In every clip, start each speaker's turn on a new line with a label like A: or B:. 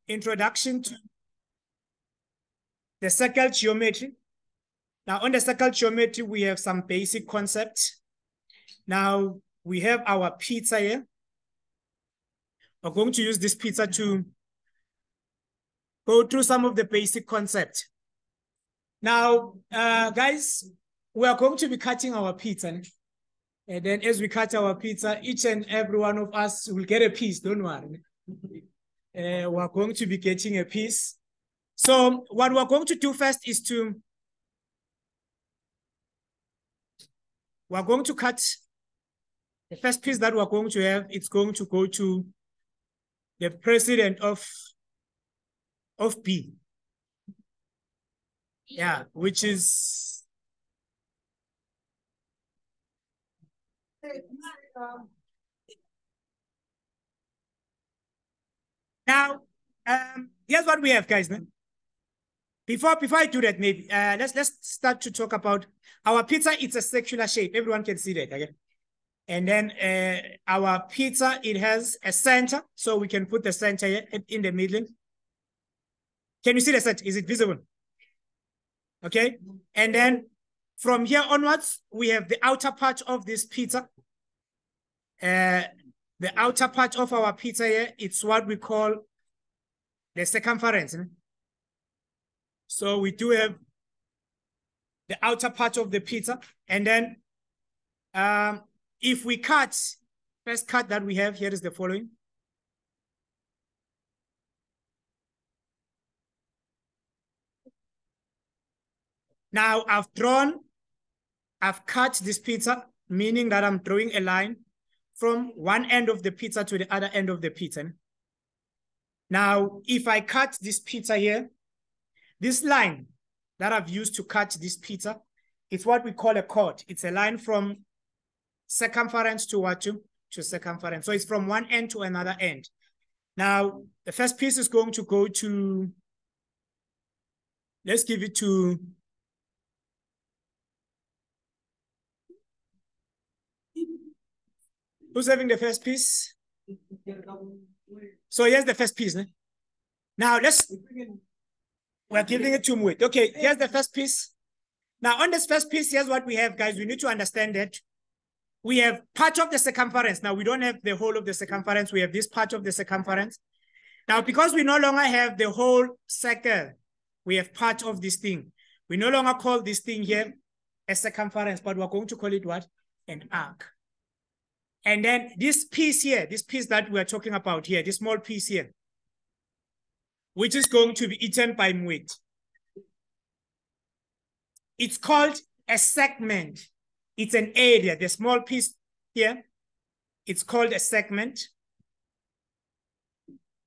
A: introduction to the circle geometry. Now, on the circle geometry, we have some basic concepts. Now, we have our pizza here. We're going to use this pizza to go through some of the basic concepts. Now, guys, we are going to be cutting our pizza. And then as we cut our pizza, each and every one of us will get a piece, don't worry. We're going to be getting a piece. So what we're going to do first is we're going to cut the first piece that we're going to have. It's going to go to the president of B. Yeah, which is now, here's what we have, guys. Before I do that, maybe let's start to talk about our pizza. It's a circular shape. Everyone can see that, okay? And then our pizza, it has a center, so we can put the center here in the middle. Can you see the center? Is it visible? Okay. And then from here onwards, we have the outer part of this pizza. The outer part of our pizza here, it's what we call the circumference. So we do have the outer part of the pizza. And then if we cut, first cut that we have here is the following. Now I've cut this pizza, meaning that I'm drawing a line from one end of the pizza to the other end of the pizza. Now, if I cut this pizza here, this line that I've used to cut this pizza, it's what we call a chord. It's a line from circumference to what to circumference. So it's from one end to another end. Now, the first piece is going to go to, let's give it to, who's having the first piece? So here's the first piece. Now we're giving it to Mwit. Okay, here's the first piece. Now on this first piece, here's what we have, guys. We need to understand that we have part of the circumference. Now we don't have the whole of the circumference. We have this part of the circumference. Now, because we no longer have the whole circle, we have part of this thing. We no longer call this thing here a circumference, but we're going to call it what? An arc. And then this piece here, this piece that we're talking about here, this small piece here, which is going to be eaten by Mwit. It's called a segment. It's an area, the small piece here, it's called a segment.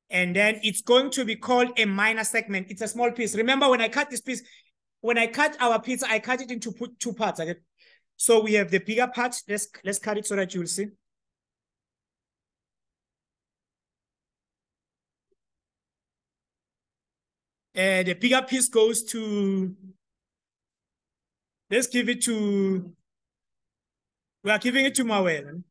A: And then it's going to be called a minor segment. It's a small piece. Remember, when I cut this piece, when I cut our pizza, I cut it into two parts. Okay? So we have the bigger part. Let's cut it so that you'll see. The bigger piece goes to, let's give it to, we are giving it to Mawel.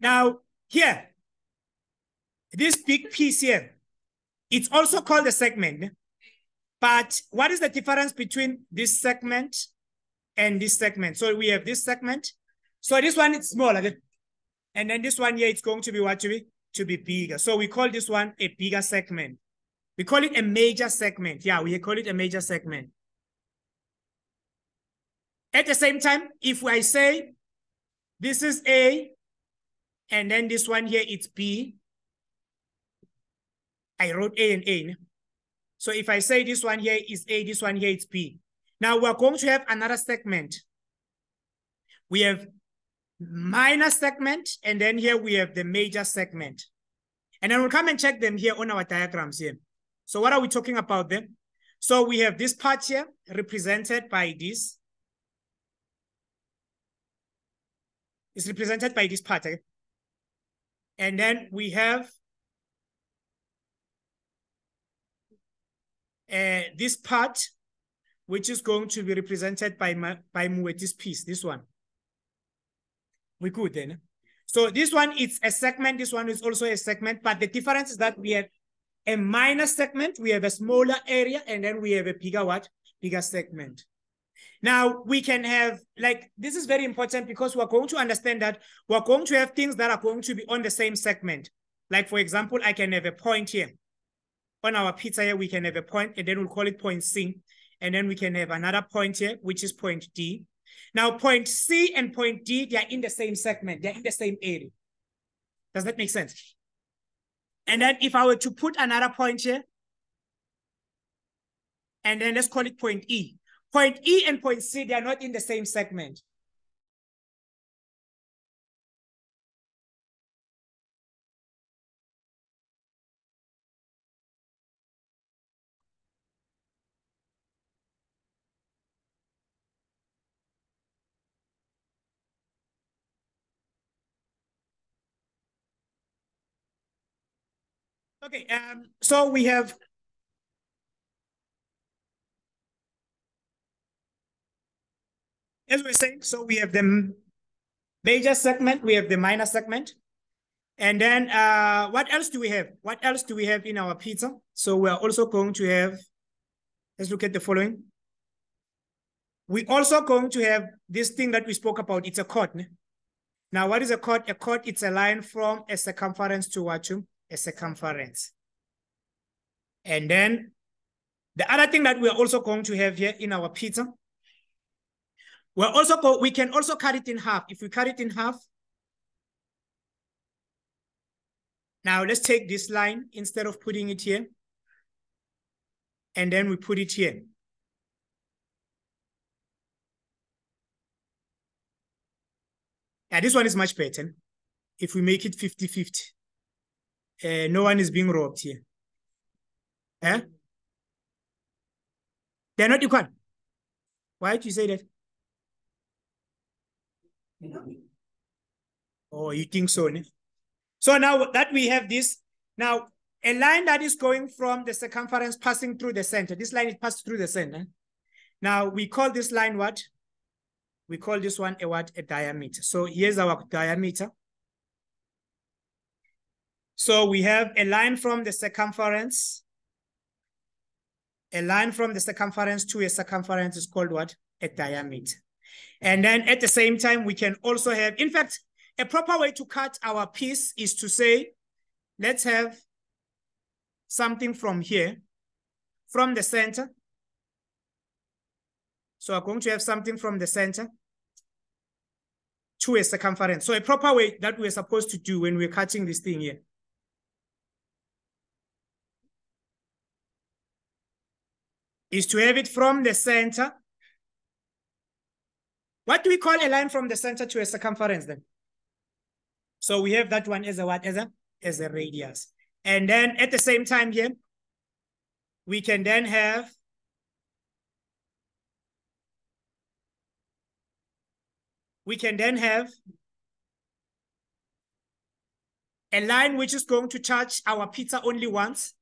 A: Now, here, this big piece here, it's also called a segment. But what is the difference between this segment and this segment? So we have this segment. So this one is smaller. And then this one here, it's going to be what to be bigger. So we call this one a bigger segment. We call it a major segment. Yeah, we call it a major segment. At the same time, if I say this is A, and then this one here, it's B. I wrote A and A. So if I say this one here is A, this one here is B. Now we're going to have another segment. We have minor segment, and then here we have the major segment. And then we'll come and check them here on our diagrams here. So what are we talking about then? So we have this part here represented by this. It's represented by this part. Okay? And then we have this part, which is going to be represented by this piece, this one. We good then. So this one is a segment, this one is also a segment, but the difference is that we have a minor segment, we have a smaller area, and then we have a bigger what? Bigger segment. Now we can have, like, this is very important because we're going to understand that we're going to have things that are going to be on the same segment. Like, for example, I can have a point here. On our pizza here, we can have a point, and then we'll call it point C. And then we can have another point here, which is point D. Now, point C and point D, they are in the same segment. They're in the same area. Does that make sense? And then if I were to put another point here, and then let's call it point E. Point E and point C, they are not in the same segment. Okay, so we have, as we're saying, so we have the major segment, we have the minor segment. And then what else do we have? What else do we have in our pizza? So we're also going to have, let's look at the following. We're also going to have this thing that we spoke about. It's a chord. Ne? Now, what is a chord? A chord, it's a line from a circumference to what? A circumference. And then the other thing that we're also going to have here in our pizza, we can also cut it in half. If we cut it in half, now let's take this line instead of putting it here, and then we put it here. This one is much better. If we make it 50-50, no one is being robbed here. Eh? They're not equal. Why do you say that? Oh, you think so? Ne? So now that we have this, now a line that is going from the circumference passing through the center. This line is passed through the center. Now we call this line what? We call this one a what? A diameter. So here's our diameter. So we have a line from the circumference. A line from the circumference to a circumference is called what? A diameter. And then at the same time, we can also have, in fact, a proper way to cut our piece is to say, let's have something from here, from the center. So we're going to have something from the center to a circumference. So a proper way that we're supposed to do when we're cutting this thing here is to have it from the center. What do we call a line from the center to a circumference then? So we have that one as a what? As a radius. And then at the same time here, we can then have a line which is going to touch our pizza only once.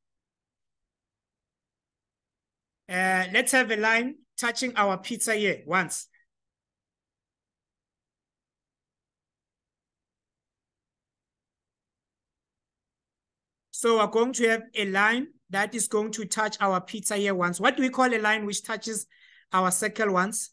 A: Let's have a line touching our pizza here once. So we're going to have a line that is going to touch our pizza here once. What do we call a line which touches our circle once?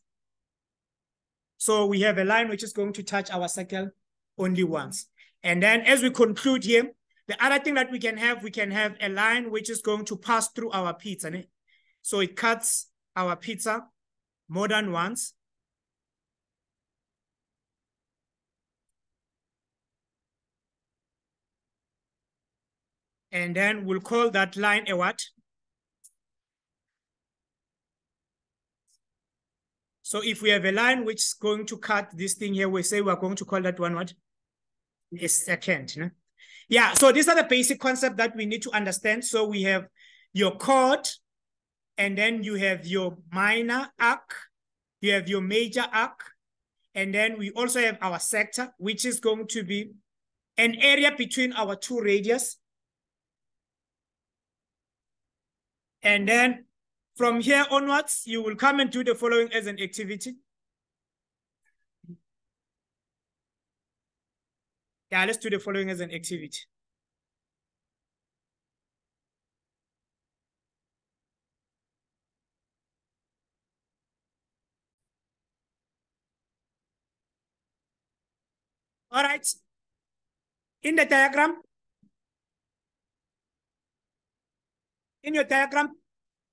A: So we have a line which is going to touch our circle only once. And then as we conclude here, the other thing that we can have a line which is going to pass through our pizza. Ne? So it cuts our pizza more than once. And then we'll call that line a what? So if we have a line which is going to cut this thing here, we say we're going to call that one what? A secant. No? Yeah, so these are the basic concepts that we need to understand. So we have your chord, and then you have your minor arc, you have your major arc, and then we also have our sector, which is going to be an area between our two radius. And then from here onwards, you will come and do the following as an activity. Yeah, let's do the following as an activity. All right. In the diagram, in your diagram,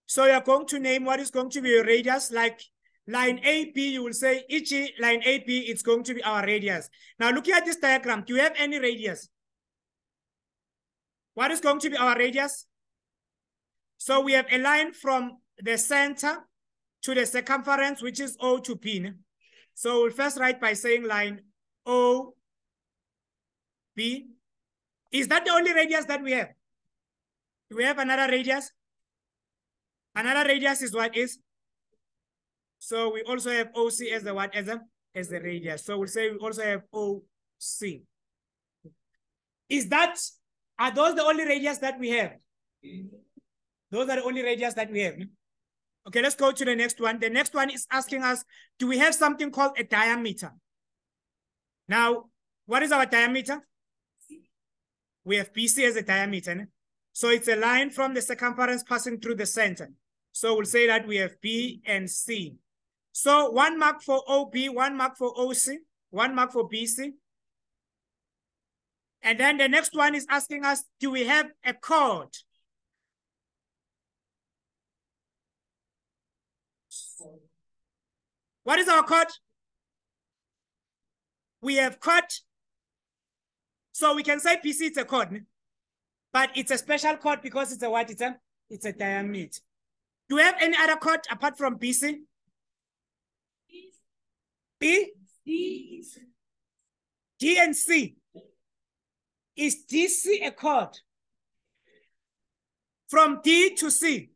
A: so you're going to name what is going to be your radius, like line AB, you will say each line AB is going to be our radius. Now looking at this diagram, do you have any radius? What is going to be our radius? So we have a line from the center to the circumference, which is O to P. So we'll first write by saying line O, B. Is that the only radius that we have? Do we have another radius? Another radius is what is? So we also have OC as the what? As the radius. So we'll say we also have OC. Are those the only radius that we have? Those are the only radius that we have. Okay, let's go to the next one. The next one is asking us, do we have something called a diameter? Now, what is our diameter? We have BC as a diameter. So it's a line from the circumference passing through the center. So we'll say that we have B and C. So 1 mark for OB, 1 mark for OC, 1 mark for BC. And then the next one is asking us, do we have a chord? What is our chord? We have chord. So we can say PC is a chord, but it's a special chord because it's a what? It's a diameter. Do we have any other chord apart from BC? B? D and C. Is DC a chord? From D to C.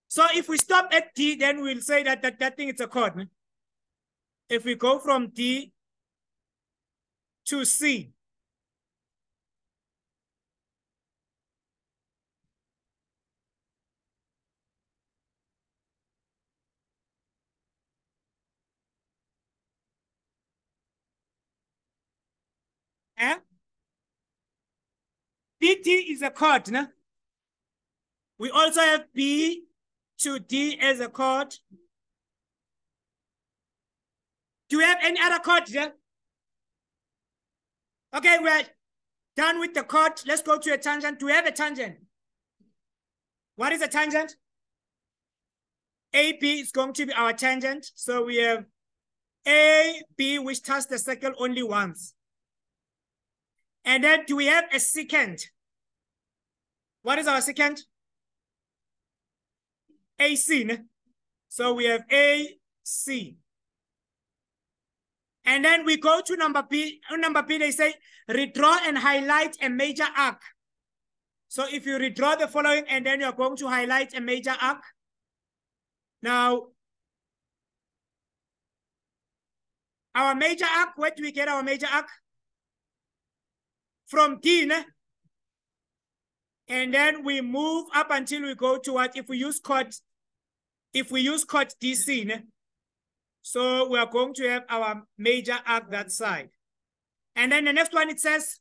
A: So if we stop at D, then we'll say that that thing is a chord. If we go from D to C, BT is a chord. No? We also have B to D as a chord. Do we have any other chord here? Okay, we're done with the chord. Let's go to a tangent. Do we have a tangent? What is a tangent? AP is going to be our tangent. So we have AB, which touches the circle only once. And then do we have a secant? What is our secant? AC. So we have AC. And then we go to number B. On number B, they say, redraw and highlight a major arc. So if you redraw the following and then you're going to highlight a major arc. Now, our major arc, where do we get our major arc? From D, and then we move up until we go to what? If we use chord DC, so we are going to have our major arc that side. And then the next one, it says,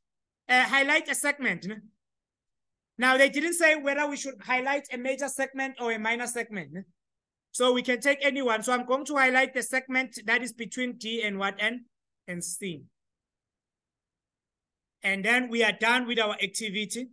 A: highlight a segment. Now, they didn't say whether we should highlight a major segment or a minor segment. So we can take any one. So I'm going to highlight the segment that is between D and what? And C. And then we are done with our activity.